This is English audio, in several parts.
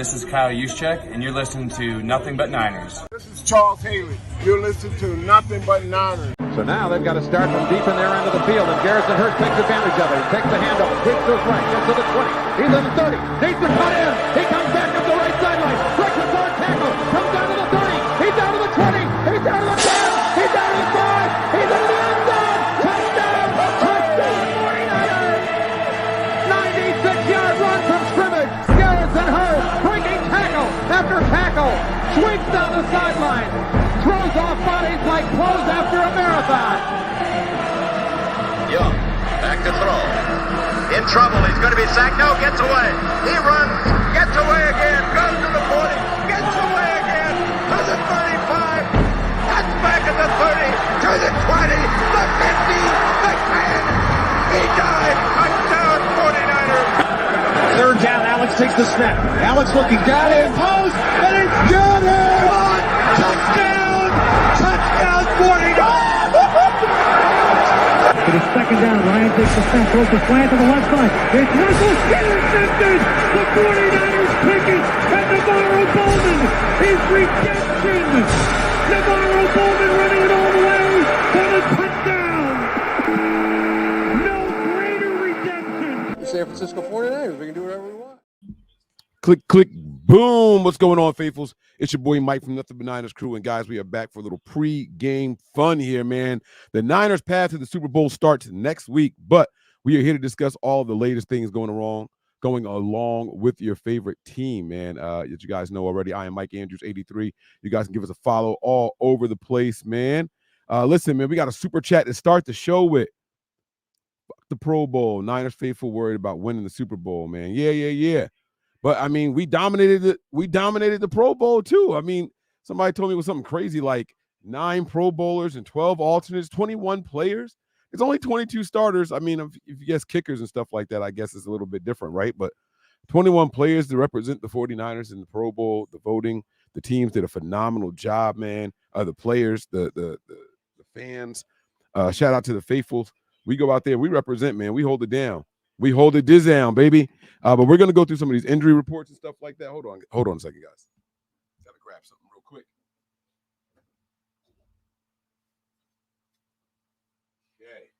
this is Kyle Juszczyk, and you're listening to Nothing But Niners. This is Charles Haley. You're listening to Nothing But Niners. So now they've got to start from deep in their end of the field, and Garrison Hurst takes advantage of it. He takes the handoff, takes to his right, gets to the 20. He's in the 30. Needs to cut in. He comes back up the right sideline. Breaks a hard tackle. Comes down to the 30. He's down to the 20. He's down to the 10. He's down to the 5. He's into the end zone. Touchdown! Touchdown! 49ers! 96-yard run from scrimmage. Garrison Hurst breaking tackle after tackle. Swings down the sideline. Throws off bodies like clothes after a marathon. Young, back to throw. In trouble, he's going to be sacked. No, gets away. He runs, gets away again, goes to the 40, gets away again, to the 35, cuts back at the 30, to the 20, the 50, the 10. He died. Touchdown, 49ers. Third down, Alex takes the snap. Alex looking down in post, and it's got it! Touchdown! Touchdown, 49ers! It is second down. Ryan takes the snap, throws the slant to the left side. It's Russell intercepted. The 49ers pick it, and Navarro Bowman is redemption. Navarro Bowman running it all the way for the touchdown. No greater redemption. San Francisco 49ers, we can do whatever we want. Click, click, boom. What's going on, faithfuls? It's your boy Mike from Nothing But Niners crew. And guys, we are back for a little pre-game fun here, man. The Niners path to the Super Bowl starts next week, but we are here to discuss all of the latest things going along with your favorite team, man. As you guys know already, I am Mike Andrews 83. You guys can give us a follow all over the place, man. Listen, man, we got a super chat to start the show with. Fuck the Pro Bowl. Niners faithful worried about winning the Super Bowl, man. Yeah. But I mean, we dominated the Pro Bowl too. I mean, somebody told me it was something crazy like 9 Pro Bowlers and 12 alternates, 21 players. It's only 22 starters. I mean, if you guess kickers and stuff like that, I guess it's a little bit different, right? But 21 players to represent the 49ers in the Pro Bowl, the voting, the teams did a phenomenal job, man. The players, the fans. Shout out to the faithfuls. We go out there, we represent, man. We hold it down. We hold it down, baby. But we're going to go through some of these injury reports and stuff like that. Hold on a second, guys. Got to grab something real quick. Okay.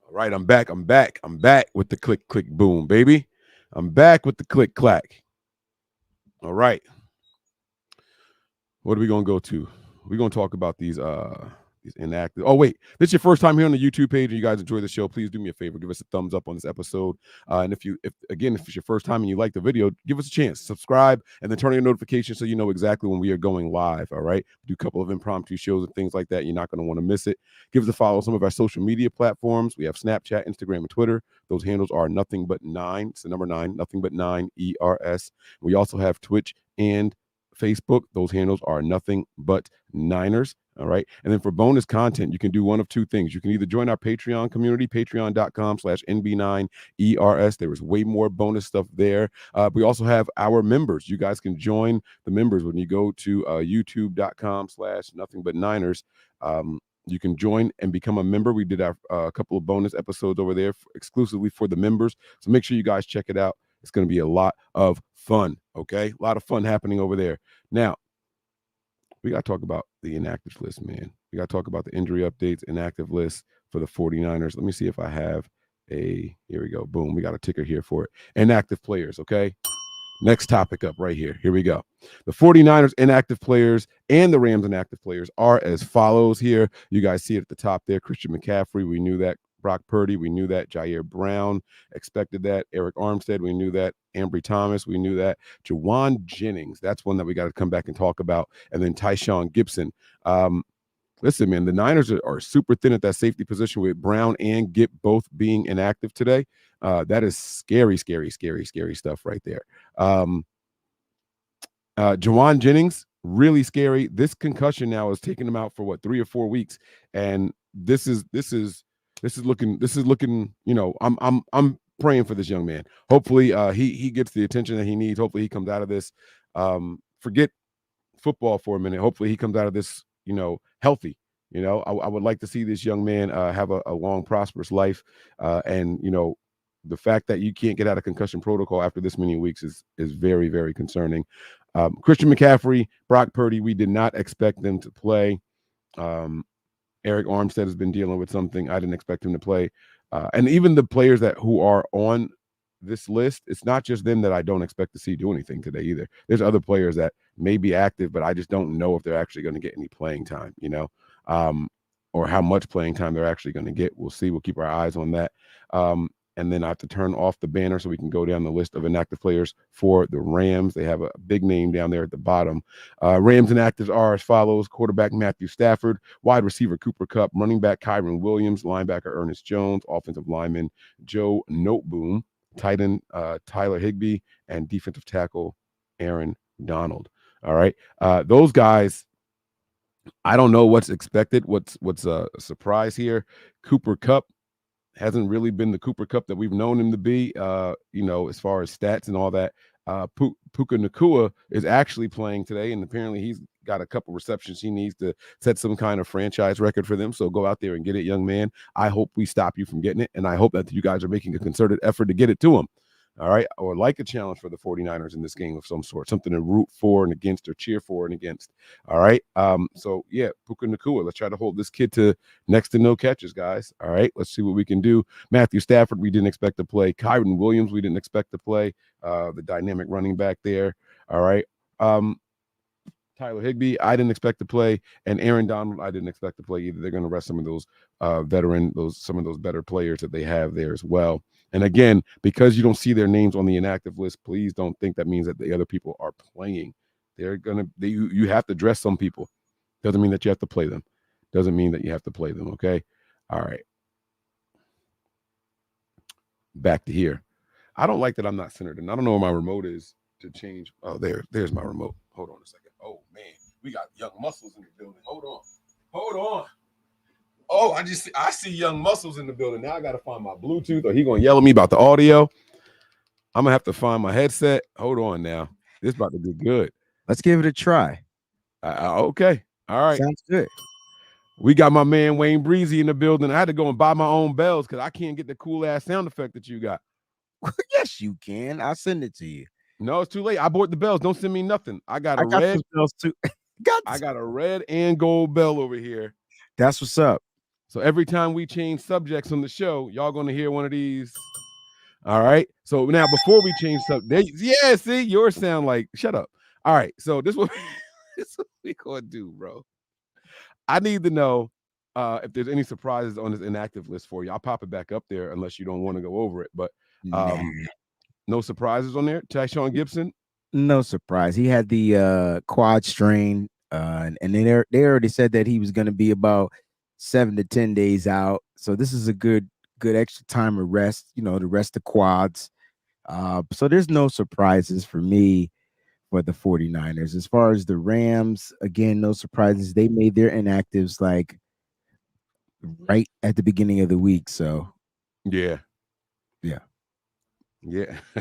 All right, I'm back with the click, click, boom, baby. I'm back with the click, clack. All right. What are we going to go to? We're going to talk about these inactive. Oh, wait. This is your first time here on the YouTube page and you guys enjoy the show, please do me a favor. Give us a thumbs up on this episode. And if it's your first time and you like the video, give us a chance. Subscribe and then turn on your notifications so you know exactly when we are going live, all right? We do a couple of impromptu shows and things like that. You're not going to want to miss it. Give us a follow on some of our social media platforms. We have Snapchat, Instagram, and Twitter. Those handles are Nothing But 9. It's the number 9, Nothing But 9, ERS. We also have Twitch and Facebook. Those handles are Nothing But Niners. All right. And then for bonus content, you can do one of two things. You can either join our Patreon community, patreon.com/NB9ERS. There is way more bonus stuff there. We also have our members. You guys can join the members when you go to youtube.com/NothingButNiners. You can join and become a member. We did a couple of bonus episodes over there exclusively for the members. So make sure you guys check it out. It's going to be a lot of fun. Okay. A lot of fun happening over there. Now, we got to talk about the inactive list, man. We got to talk about the injury updates, inactive list for the 49ers. Let me see if I have here we go. Boom. We got a ticker here for it. Inactive players, okay? Next topic up right here. Here we go. The 49ers inactive players and the Rams inactive players are as follows here. You guys see it at the top there. Christian McCaffrey, we knew that. Brock Purdy, we knew that. Ji'Ayir Brown, expected that. Eric Armstead, we knew that. Ambry Thomas, we knew that. Juwan Jennings, that's one that we got to come back and talk about. And then Tyshawn Gibson. Listen, man, the Niners are super thin at that safety position with Brown and Gipp both being inactive today. That is scary stuff right there. Juwan Jennings, really scary. This concussion now is taking him out for 3 or 4 weeks. And this is looking, you know, I'm praying for this young man. Hopefully he gets the attention that he needs. Hopefully he comes out of this. Forget football for a minute. Hopefully he comes out of this, you know, healthy. You know, I would like to see this young man have a long, prosperous life and, you know, the fact that you can't get out of concussion protocol after this many weeks is very, very concerning. Christian McCaffrey, Brock Purdy, we did not expect them to play. Eric Armstead has been dealing with something. I didn't expect him to play. And even the players who are on this list, it's not just them that I don't expect to see do anything today either. There's other players that may be active, but I just don't know if they're actually going to get any playing time, or how much playing time they're actually going to get. We'll see. We'll keep our eyes on that. And then I have to turn off the banner so we can go down the list of inactive players for the Rams. They have a big name down there at the bottom. Rams inactives are as follows: quarterback Matthew Stafford, wide receiver Cooper Kupp, running back Kyron Williams, linebacker Ernest Jones, offensive lineman Joe Noteboom, tight end Tyler Higbee, and defensive tackle Aaron Donald. All right. Those guys, I don't know what's expected. What's a surprise here? Cooper Kupp hasn't really been the Cooper Kupp that we've known him to be, as far as stats and all that. Puka Nacua is actually playing today, and apparently he's got a couple receptions he needs to set some kind of franchise record for them. So go out there and get it, young man. I hope we stop you from getting it, and I hope that you guys are making a concerted effort to get it to him. All right, or like a challenge for the 49ers in this game of some sort, something to root for and against or cheer for and against. All right, so yeah, Puka Nacua, let's try to hold this kid to next to no catches, guys. All right, let's see what we can do. Matthew Stafford, we didn't expect to play. Kyron Williams, we didn't expect to play. The dynamic running back there. All right, Tyler Higbee, I didn't expect to play, and Aaron Donald, I didn't expect to play either. They're going to rest some of those some of those better players that they have there as well. And again, because you don't see their names on the inactive list, please don't think that means that the other people are playing. You have to dress some people. Doesn't mean that you have to play them. Doesn't mean that you have to play them. Okay. All right. Back to here. I don't like that I'm not centered, and I don't know where my remote is to change. Oh, there's my remote. Hold on a second. Oh man, we got young muscles in the building. Hold on. Oh, I see young muscles in the building. Now I got to find my Bluetooth, or he gonna yell at me about the audio. I'm gonna have to find my headset. Hold on now. This is about to be good. Let's give it a try. Okay. All right. Sounds good. We got my man Wayne Breezy in the building. I had to go and buy my own bells because I can't get the cool ass sound effect that you got. Yes, you can. I'll send it to you. No, it's too late. I bought the bells. Don't send me nothing. I got red bells too. I got a red and gold bell over here. That's what's up. So every time we change subjects on the show, y'all going to hear one of these. All right. So now before we change subjects, yeah, see, yours sound like, shut up. All right. So this is what we going to do, bro. I need to know if there's any surprises on this inactive list for you. I'll pop it back up there unless you don't want to go over it. But no surprises on there. Tyshawn Gibson. No surprise. He had the quad strain, and they already said that he was going to be about 7 to 10 days out. So this is a good extra time of rest, to rest the quads. So there's no surprises for me for the 49ers. As far as the Rams, again, no surprises. They made their inactives like right at the beginning of the week. So yeah.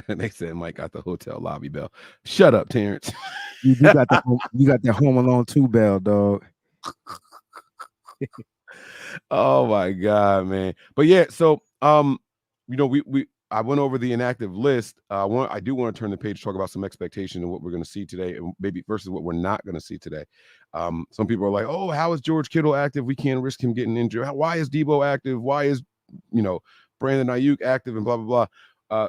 They said Mike got the hotel lobby bell. Shut up, Terrence. You got the Home Alone 2 bell, dog. Oh my God, man. But yeah, so I went over the inactive list. I do want to turn the page to talk about some expectation of what we're going to see today, and maybe versus what we're not going to see today. Some people are like, "Oh, how is George Kittle active? We can't risk him getting injured. Why is Debo active? Why is Brandon Ayuk active?" And blah blah blah.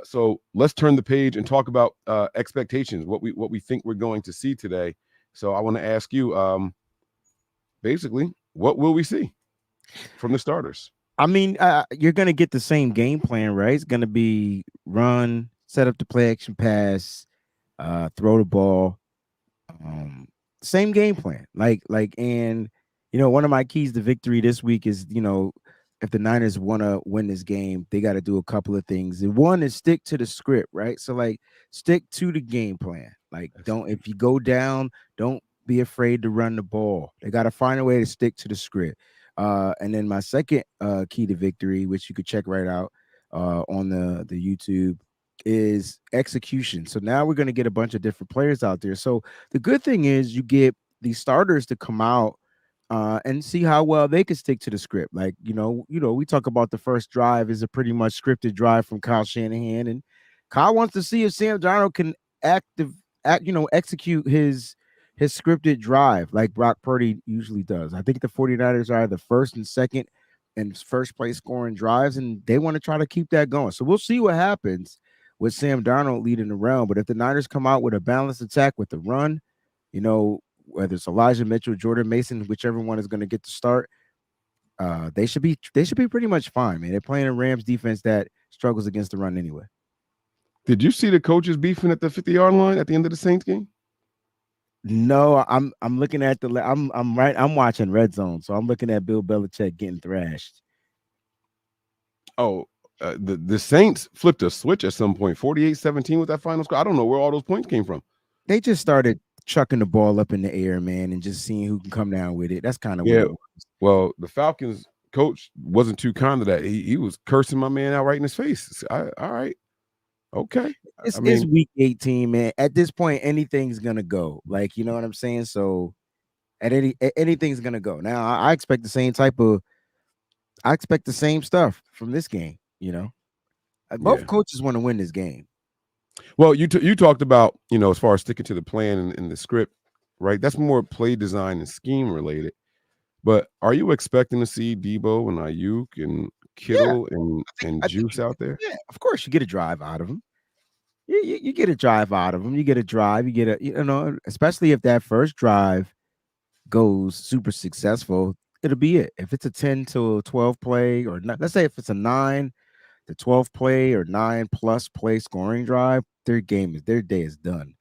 So let's turn the page and talk about expectations. What we think we're going to see today. So I want to ask you, basically, what will we see from the starters? I mean, you're going to get the same game plan, right? It's going to be run, set up the play action pass, throw the ball. Same game plan. And one of my keys to victory this week is, if the Niners want to win this game, they got to do a couple of things. And one is stick to the script, right? So stick to the game plan. If you go down, don't be afraid to run the ball. They got to find a way to stick to the script. And then my second key to victory, which you could check right out on the YouTube, is execution. So now we're going to get a bunch of different players out there. So the good thing is you get the starters to come out and see how well they can stick to the script. Like, we talk about the first drive is a pretty much scripted drive from Kyle Shanahan, and Kyle wants to see if Sam Darnold can execute his scripted drive like Brock Purdy usually does. I think the 49ers are the first and second and first place scoring drives, and they want to try to keep that going. So we'll see what happens with Sam Darnold leading the round. But if the Niners come out with a balanced attack with the run, whether it's Elijah Mitchell, Jordan Mason, whichever one is going to get to start, they should be pretty much fine, man. They're playing a Rams defense that struggles against the run anyway. Did you see the coaches beefing at the 50-yard line at the end of the Saints game? No, I'm looking at I'm watching Red Zone, so I'm looking at Bill Belichick getting thrashed. Oh, the Saints flipped a switch at some point, 48-17 with that final score. I don't know where all those points came from. They just started chucking the ball up in the air, man, and just seeing who can come down with it. That's kind of what it was. Well, the Falcons coach wasn't too kind to that. He was cursing my man out right in his face. All right. Okay. It's week 18, man. At this point, anything's gonna go. Like, you know what I'm saying? So anything's gonna go. Now, I expect the same stuff from this game, Both coaches want to win this game. Well, you talked about, as far as sticking to the plan and the script, right? That's more play design and scheme related. But are you expecting to see Debo and Ayuk and Kittle and Juice out there? Yeah, of course you get a drive out of them. You get a drive out of them. You get a drive. You get especially if that first drive goes super successful, it'll be it. If it's a 10 to 12 play, or not, let's say if it's a 9 to 12 play or 9+ play scoring drive, their day is done.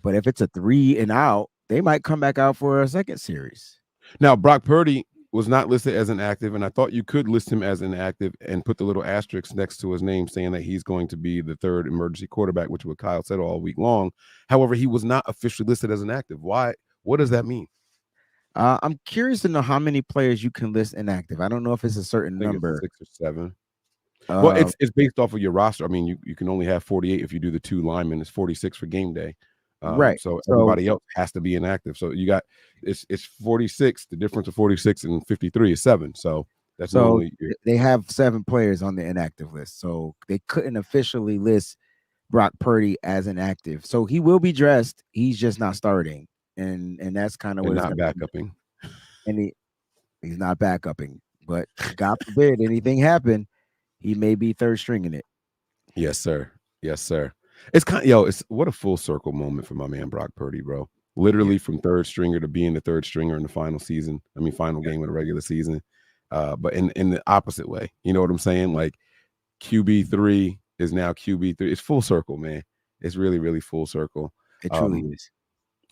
But if it's a 3 and out, they might come back out for a second series. Now, Brock Purdy was not listed as an active, and I thought you could list him as an active and put the little asterisk next to his name saying that he's going to be the third emergency quarterback, which is what Kyle said all week long. However, he was not officially listed as an active. Why? What does that mean? I'm curious to know how many players you can list inactive. I don't know if it's a certain number. 6 or 7. Well, it's based off of your roster. I mean, you can only have 48 if you do the 2 linemen. It's 46 for game day. Right. So everybody else has to be inactive. So you got it's 46. The difference of 46 and 53 is 7. So that's they have 7 players on the inactive list. So they couldn't officially list Brock Purdy as inactive. So he will be dressed. He's just not starting. And that's kind of what not backupping. And he's not backupping. But God forbid anything happen, he may be third stringing it. Yes, sir. Yes, sir. It's it's what a full circle moment for my man Brock Purdy, bro. Literally from third stringer to being the third stringer in the final game of the regular season. But in the opposite way. You know what I'm saying? Like QB3 is now QB3. It's full circle, man. It's really, really full circle. It truly is.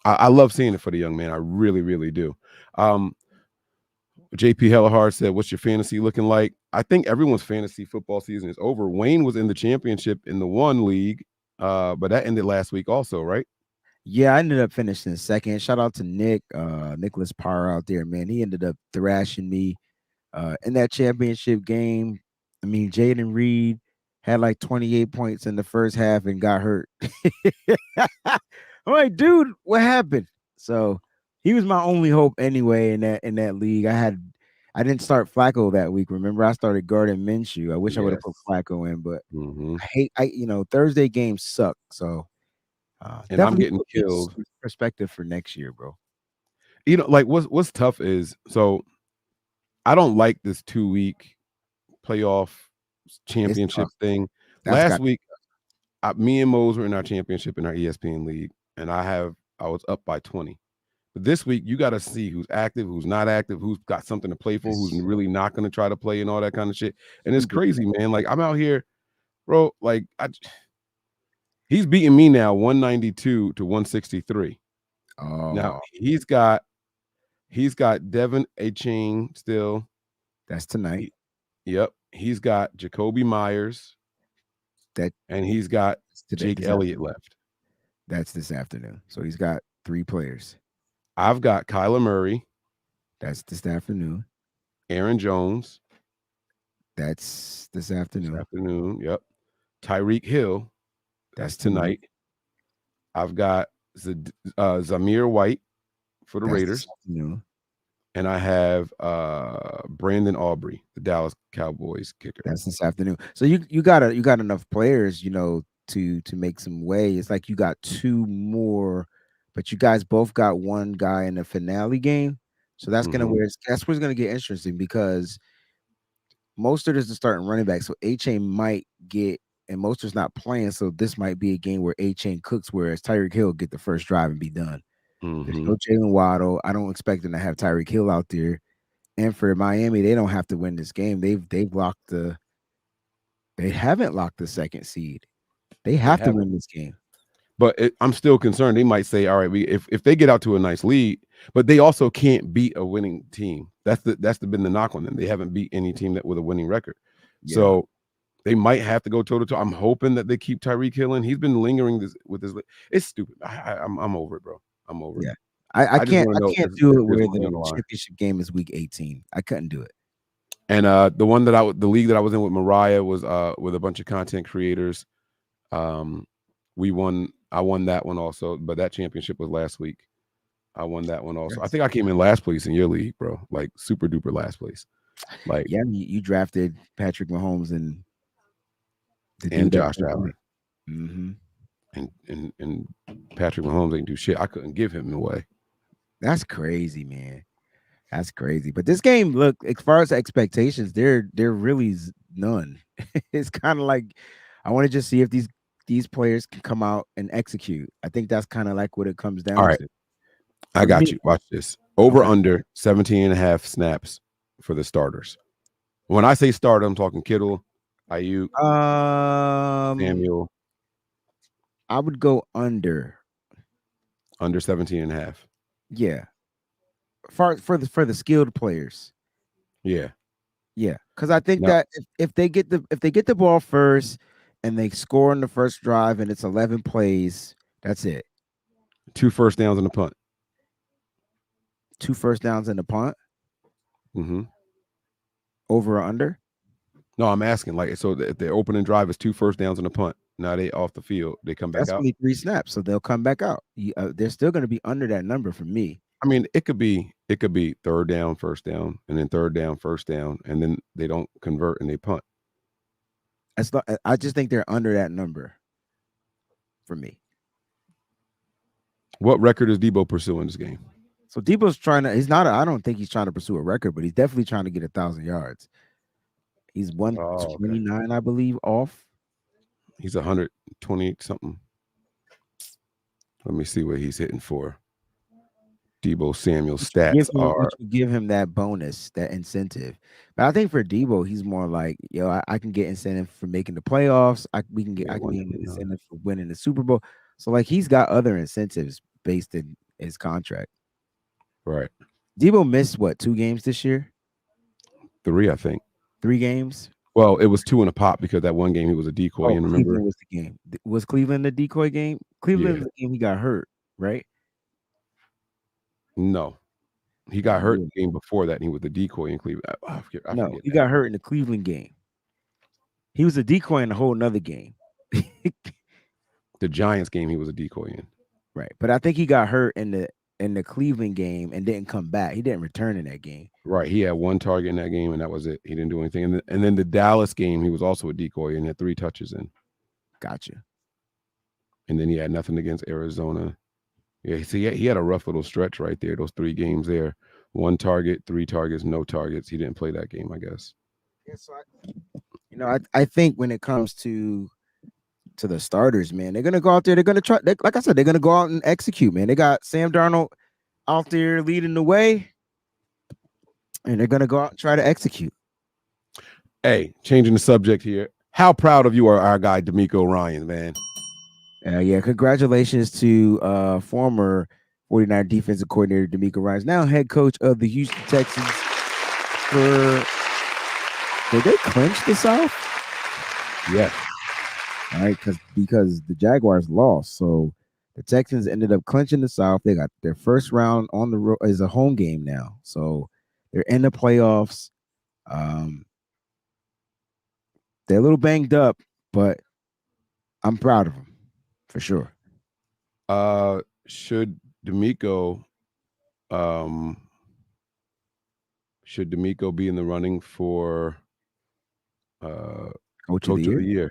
I love seeing it for the young man. I really, really do. JP Hellahard said, what's your fantasy looking like? I think everyone's fantasy football season is over. Wayne was in the championship in the 1 league, but that ended last week also, right? Yeah, I ended up finishing second. Shout out to Nicholas Parr out there, man. He ended up thrashing me in that championship game. I mean, Jaden Reed had like 28 points in the first half and got hurt. I'm like, dude, what happened? So he was my only hope anyway in that league. I didn't start Flacco that week. Remember, I started Gardner Minshew. I wish I would have put Flacco in, but Thursday games suck. So and I'm getting killed. Perspective for next year, bro. Like what's tough is, so I don't like this 2-week playoff championship thing. Last week, me and Mose were in our championship in our ESPN league, and I was up by 20. But this week, you got to see who's active, who's not active, who's got something to play for, who's really not going to try to play and all that kind of shit. And it's crazy, man. Like, I'm out here, bro. Like, he's beating me now 192 to 163. Oh. Now, he's got Devin Achane still. That's tonight. Yep. He's got Jacoby Myers. And he's got Jake Elliott left. That's this afternoon. So he's got 3 players. I've got Kyler Murray. That's this afternoon. Aaron Jones. That's this afternoon. Yep. Tyreek Hill. That's tonight. I've got Zamir White for the Raiders. and I have Brandon Aubrey, the Dallas Cowboys kicker. That's this afternoon. So you got enough players, to make some way. It's like you got two more, but you guys both got one guy in the finale game. So that's where it's gonna get interesting because Mostert is the starting running back. So A-Chain might get, and Mostert's not playing. So this might be a game where A-Chain cooks, whereas Tyreek Hill get the first drive and be done. There's no Jalen Waddle. I don't expect them to have Tyreek Hill out there. And for Miami, they don't have to win this game. They haven't locked the second seed. They have to win this game. But I'm still concerned. They might say, all right, if they get out to a nice lead, but they also can't beat a winning team. That's been the knock on them. They haven't beat any team with a winning record. Yeah. So they might have to go toe to toe. I'm hoping that they keep Tyreek Hill in. He's been lingering with this. It's stupid. I'm over it, bro. I'm over it. I can't do it where the championship game is week 18. I couldn't do it. And the league that I was in with Mariah was with a bunch of content creators. I won that one also, but that championship was last week. I won that one also. I think I came in last place in your league, bro. Like super duper last place. Like you drafted Patrick Mahomes and Josh Allen. And Patrick Mahomes ain't do shit. I couldn't give him away. That's crazy, man. That's crazy. But this game, look, as far as expectations, there really is none. It's kind of like I want to just see if these players can come out and execute. I think that's kind of like what it comes down to. I got you. Watch this. Under 17.5 snaps for the starters. When I say starter, I'm talking Kittle, Ayuk, Samuel. I would go under 17.5. Yeah. For the skilled players. Yeah. Yeah. Because I think that if they get the ball first and they score in the first drive and it's 11 plays, that's it. 2 first downs and a punt. 2 first downs and a punt? Mm-hmm. Over or under? No, I'm asking. Like, so the opening drive is 2 first downs and a punt. Now they off the field. They come back out. That's only 3 snaps, so they'll come back out. They're still going to be under that number for me. I mean, it could be third down, first down, and then third down, first down, and then they don't convert and they punt. I just think they're under that number for me. What record is Debo pursuing this game? So Debo's I don't think he's trying to pursue a record, but he's definitely trying to get 1,000 yards. He's 129, I believe, off. He's 120 something. Let me see what he's hitting for. Debo Samuel stats are give him that bonus, that incentive. But I think for Debo, he's more like, I can get incentive for making the playoffs. I can get incentive for winning the Super Bowl. So like he's got other incentives based in his contract. Right. Debo missed 2 games this year? 3, I think. 3 games? Well, it was 2 in a pop because that one game he was a decoy. And remember, Cleveland was the game. Was Cleveland the decoy game? Cleveland was the game he got hurt, right? No, he got hurt the game before that, and he was the decoy in Cleveland. He got hurt in the Cleveland game. He was a decoy in a whole nother game. The Giants game, he was a decoy in. Right, but I think he got hurt in the Cleveland game and didn't come back. He didn't return in that game. Right, he had 1 target in that game, and that was it. He didn't do anything. And then the Dallas game, he was also a decoy and had 3 touches in. Gotcha. And then he had nothing against Arizona. Yeah, see, he had a rough little stretch right there. Those 3 games there, 1 target, 3 targets, no targets. He didn't play that game, I guess. Yeah, so I think when it comes to the starters, man, they're gonna go out there. They're gonna try. Like I said, they're gonna go out and execute, man. They got Sam Darnold out there leading the way, and they're gonna go out and try to execute. Hey, changing the subject here. How proud of you are our guy D'Amico Ryans, man? Yeah, congratulations to former 49 defensive coordinator D'Amico Ryans, now head coach of the Houston Texans. Did they clinch the South? Yeah. All right, because the Jaguars lost, so the Texans ended up clinching the South. They got their first round on the road as a home game now, so they're in the playoffs. They're a little banged up, but I'm proud of them. For sure. Should D'Amico Should D'Amico be in the running for Coach of the Year?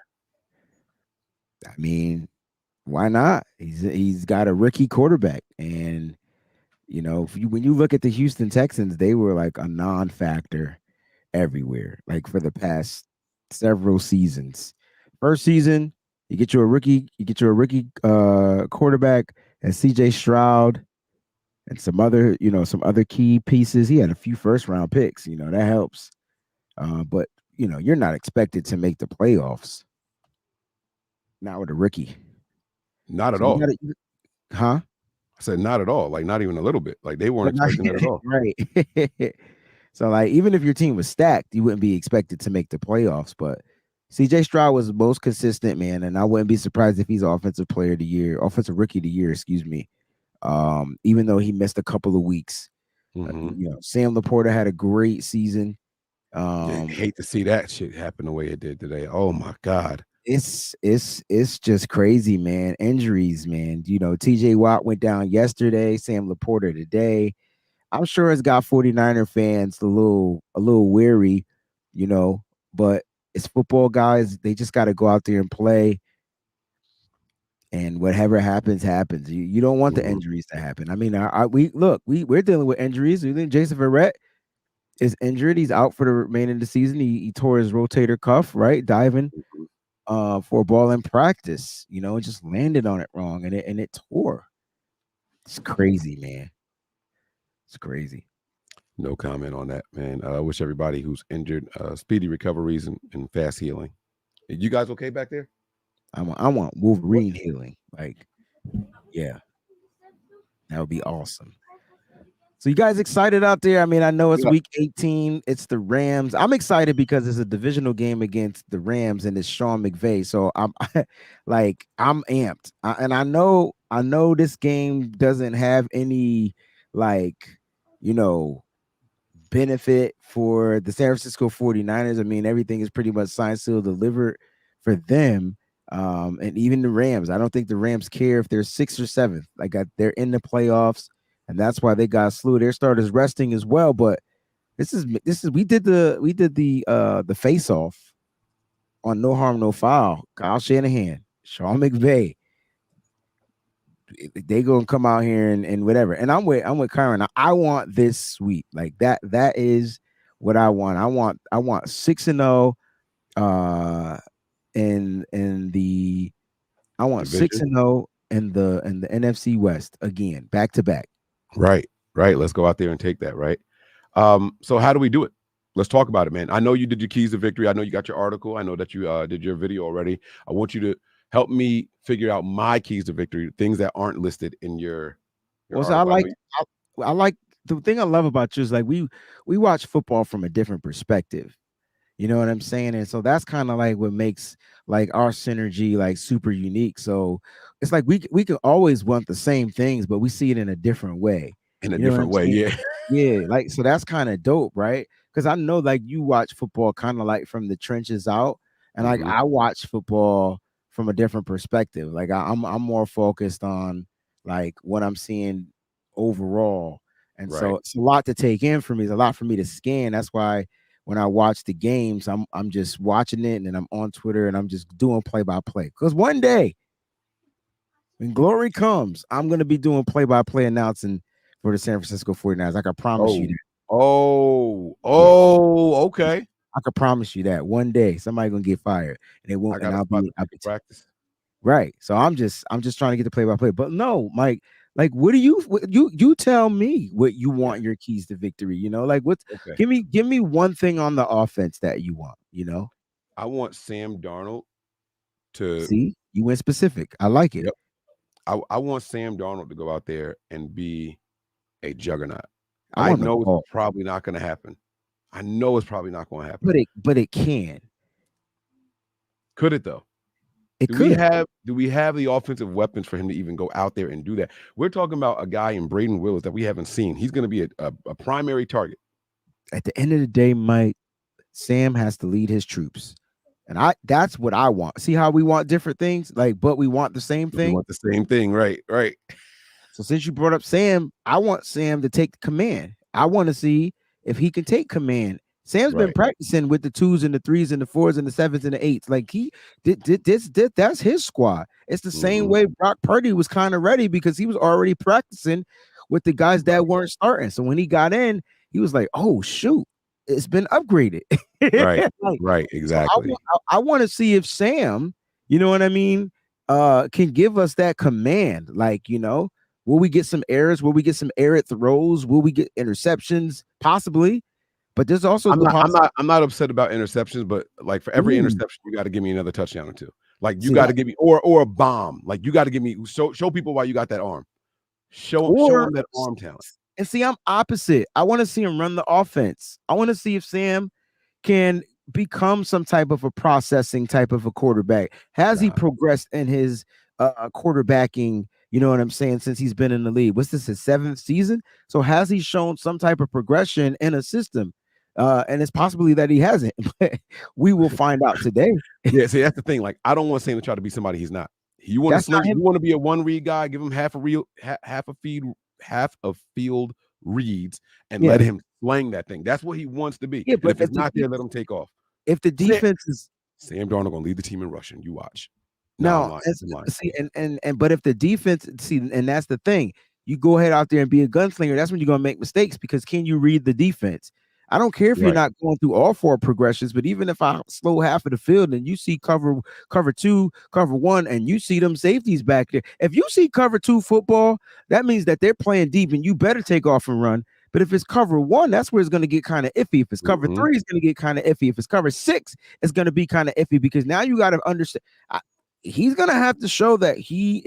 I mean, why not? He's got a rookie quarterback, and when you look at the Houston Texans, they were like a non-factor everywhere, like for the past several seasons. First season, you get you a rookie quarterback and CJ Stroud and some other key pieces. He had a few first round picks, that helps. But you're not expected to make the playoffs. Not with a rookie. Not at all. Huh? I said not at all. Like not even a little bit. Like they weren't expecting that at all. Right. So like even if your team was stacked, you wouldn't be expected to make the playoffs. But CJ Stroud was the most consistent, man, and I wouldn't be surprised if he's offensive rookie of the year, excuse me. Even though he missed a couple of weeks. Sam Laporta had a great season. I hate to see that shit happen the way it did today. Oh my God. It's just crazy, man. Injuries, man. TJ Watt went down yesterday, Sam Laporta today. I'm sure it's got 49er fans a little weary, but it's football, guys. They just got to go out there and play. And whatever happens, happens. You don't want the injuries to happen. I mean, we're dealing with injuries. We think Jason Verrett is injured. He's out for the remainder of the season. He tore his rotator cuff, right? Diving for a ball in practice, just landed on it wrong and it tore. It's crazy, man. It's crazy. No comment on that, man. I wish everybody who's injured speedy recoveries and fast healing. You guys okay back there? I want Wolverine healing. Like, yeah, that would be awesome. So you guys excited out there? I mean, I know it's week 18. It's the Rams. I'm excited because it's a divisional game against the Rams and it's Sean McVay. So I'm amped. And I know this game doesn't have any benefit for the San Francisco 49ers. I mean, everything is pretty much signed, sealed, delivered for them. And even the Rams. I don't think the Rams care if they're 6th or 7th. They're in the playoffs. And that's why they got slew. Their starters resting as well. But this is we did the face off on No Harm No Foul. Kyle Shanahan, Sean McVay. They gonna come out here and whatever. And I'm with Kyron. I want this sweep. Like that is what I want. I want 6-0 in the I want 6-0 in the NFC West again, back to back. Right. Let's go out there and take that, right? So how do we do it? Let's talk about it, man. I know you did your keys to victory. I know you got your article. I know that you did your video already. I want you to help me figure out my keys to victory, things that aren't listed in your article. I like the thing I love about you is like we watch football from a different perspective. You know what I'm saying? And so that's kind of like what makes like our synergy like super unique. So it's like we can always want the same things, but we see it in a different way. Yeah. Like, so that's kind of dope, right? Because I know like you watch football kind of like from the trenches out, and like I watch football from a different perspective. Like I'm more focused on like what I'm seeing overall. And so it's a lot to take in for me. It's a lot for me to scan. That's why when I watch the games, I'm just watching it and then I'm on Twitter and I'm just doing play-by-play. Because one day, when glory comes, I'm going to be doing play-by-play announcing for the San Francisco 49ers. I can promise you that. Okay. I can promise you that one day somebody's going to get fired and it won't. And I'll be practice. Right. So I'm just trying to get the play-by-play. But no, Mike. Like, what do you tell me what you want your keys to victory? Like give me one thing on the offense that you want. I want Sam Darnold to see. You went specific. I like it. Yep. I want Sam Darnold to go out there and be a juggernaut. I know it's probably not going to happen. But it can. Could it though? Do we have the offensive weapons for him to even go out there and do that? We're talking about a guy in Braden Willis that we haven't seen. He's going to be a primary target. At the end of the day, Mike, Sam has to lead his troops. And that's what I want. See how we want different things? But we want the same thing. We want the same thing, right. So since you brought up Sam, I want Sam to take the command. I want to see if he can take command. Sam's been practicing with the 2s and the 3s and the 4s and the 7s and the 8s. Like he did that's his squad. It's the same way Brock Purdy was kind of ready because he was already practicing with the guys that weren't starting. So when he got in, he was like, oh shoot, it's been upgraded. Right, exactly. So I want to see if Sam, you know what I mean, can give us that command. Like, you know, will we get some errors? Will we get some error throws? Will we get interceptions? Possibly. But there's also I'm not upset about interceptions, but like for every interception, you got to give me another touchdown or two. Like you got to give me or a bomb. Like you got to give me show people why you got that arm. Show them that arm talent. And see, I'm opposite. I want to see him run the offense. I want to see if Sam can become some type of a processing type of a quarterback. Has he progressed in his quarterbacking? You know what I'm saying? Since he's been in the league, what's this, his 7th season? So has he shown some type of progression in a system? And it's possibly that he hasn't. But we will find out today. Yeah, see, that's the thing. Like, I don't want Sam to try to be somebody he's not. You want to be a one read guy, give him half a field reads and let him slang that thing. That's what he wants to be. Yeah, but if it's not there, let him take off. If the defense is Sam Darnold gonna lead the team in rushing, you watch. No, see, but if the defense, see, and that's the thing, you go ahead out there and be a gunslinger, that's when you're gonna make mistakes because can you read the defense? I don't care if you're not going through all 4 progressions, but even if I slow half of the field and you see cover 2, cover 1, and you see them safeties back there, if you see cover 2 football, that means that they're playing deep and you better take off and run. But if it's cover 1, that's where it's going to get kind of iffy. If it's cover 3, it's going to get kind of iffy. If it's cover 6, it's going to be kind of iffy because now you got to understand. He's going to have to show that he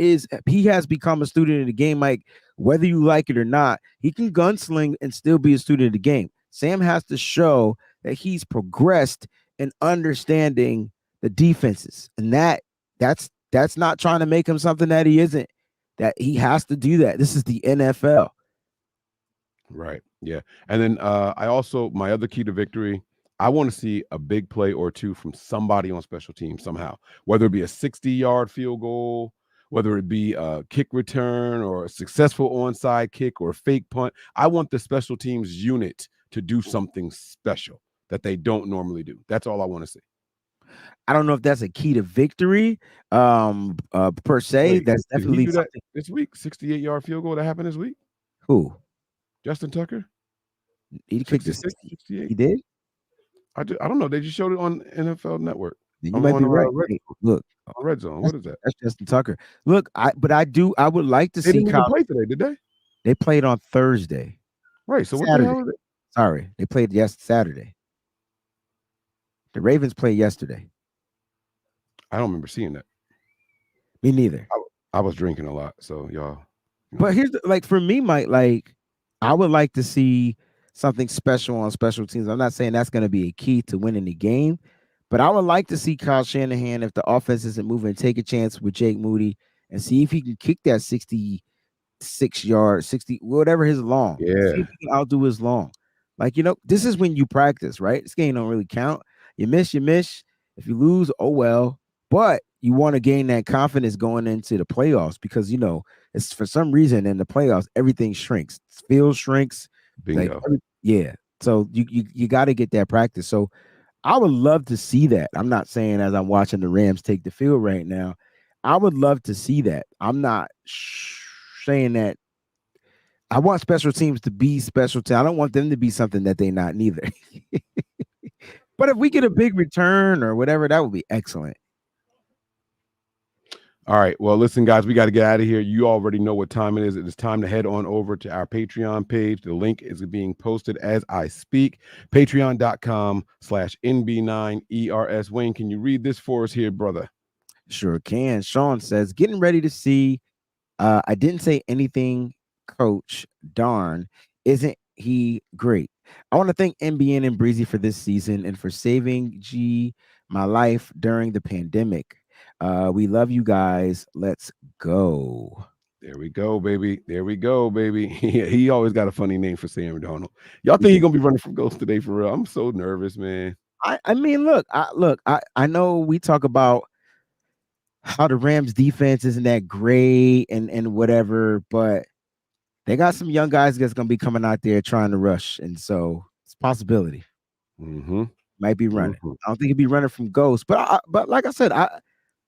has become a student of the game, Mike, whether you like it or not. He can gunsling and still be a student of the game. Sam has to show that he's progressed in understanding the defenses. And that's not trying to make him something that he isn't, that he has to do that. This is the NFL. Right. Yeah. And then my other key to victory, I want to see a big play or two from somebody on special teams somehow, whether it be a 60-yard field goal, whether it be a kick return or a successful onside kick or a fake punt. I want the special teams unit to do something special that they don't normally do. That's all I want to see. I don't know if that's a key to victory per se. Wait, that's definitely that this week. 68-yard field goal that happened this week. Who? Justin Tucker. He kicked the 68. He did. I don't know. They just showed it on NFL Network. You might be right. Look, on Red Zone. What is that? That's Justin Tucker. Look, I would like to see. They didn't even play today, did they? They played on Thursday. Right. So Saturday. what the hell is it? Sorry, they played Saturday. The Ravens played yesterday. I don't remember seeing that. Me neither. I was drinking a lot, so y'all. But here's for me, Mike. Like, I would like to see something special on special teams. I'm not saying that's going to be a key to winning the game, but I would like to see Kyle Shanahan, if the offense isn't moving, take a chance with Jake Moody and see if he can kick that 66-yard, 60, whatever his long. Yeah. See if he can outdo his long. Like, this is when you practice, right? This game don't really count. You miss. If you lose, oh well. But you want to gain that confidence going into the playoffs because, it's for some reason in the playoffs, everything shrinks. Field shrinks. Bingo. So you got to get that practice. So I would love to see that. I'm not saying as I'm watching the Rams take the field right now, I would love to see that. I'm not saying that. I want special teams to be special teams. I don't want them to be something that they're not neither. But if we get a big return or whatever, that would be excellent. All right. Well, listen, guys, we got to get out of here. You already know what time it is. It is time to head on over to our Patreon page. The link is being posted as I speak. Patreon.com/NB9ERS. Wayne, can you read this for us here, brother? Sure can. Sean says, getting ready to see. I didn't say anything, Coach. Darn, isn't he great? I want to thank NBN and Breezy for this season and for saving my life during the pandemic. We love you guys. Let's go. There we go, baby. There we go, baby. He always got a funny name for Sam Darnold. Y'all think he's gonna be running from Ghost today for real? I'm so nervous, man. I mean, look, I know we talk about how the Rams defense isn't that great and whatever, but they got some young guys that's gonna be coming out there trying to rush, and so Possibility. Mm-hmm. Might be running. I don't think he'd be running from Ghost, but like I said,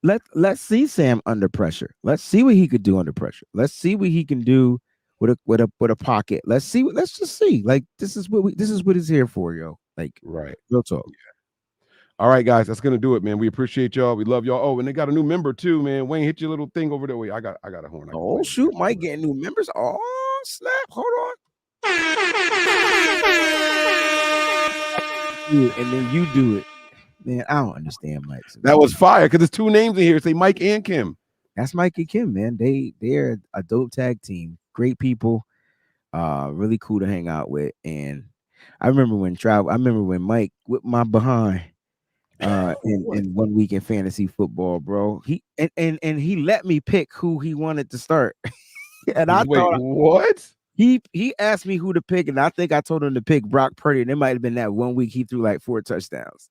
let's see Sam under pressure. Let's see what he could do under pressure. Let's see what he can do with a pocket. Let's just see. Like this is what it's here for, yo. Like right. Real talk. Yeah. All right, guys, that's gonna do it, man. We appreciate y'all. We love y'all. Oh, and they got a new member too, man. Wayne, hit your little thing over there. Wait, I got a horn. Oh shoot, Mike getting new members. Oh snap! Hold on. And then you do it, man. I don't understand, Mike. That was fire because there's two names in here. Say Mike and Kim. That's Mike and Kim, man. They're a dope tag team. Great people. Really cool to hang out with. And I remember when Mike whipped my behind in 1 week in fantasy football, bro. He let me pick who he wanted to start. And I thought, what? He asked me who to pick, and I think I told him to pick Brock Purdy, and it might have been that 1 week he threw like 4 touchdowns.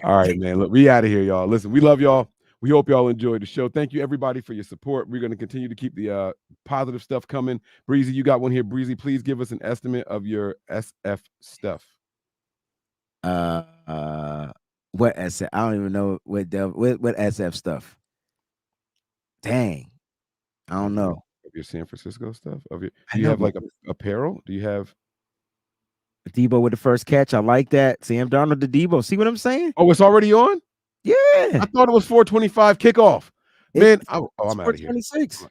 All right, man. Look, we out of here, y'all. Listen, we love y'all. We hope y'all enjoyed the show. Thank you, everybody, for your support. We're going to continue to keep the positive stuff coming. Breezy, you got one here. Breezy, please give us an estimate of your SF stuff. What SF? I don't even know what SF stuff. Dang. I don't know. Of your San Francisco stuff? Do you have like apparel? Do you have Debo with the first catch? I like that. Sam Darnold to Debo. See what I'm saying? Oh, it's already on? Yeah. I thought it was 4:25 kickoff. Man, I'm out of here. 4:26.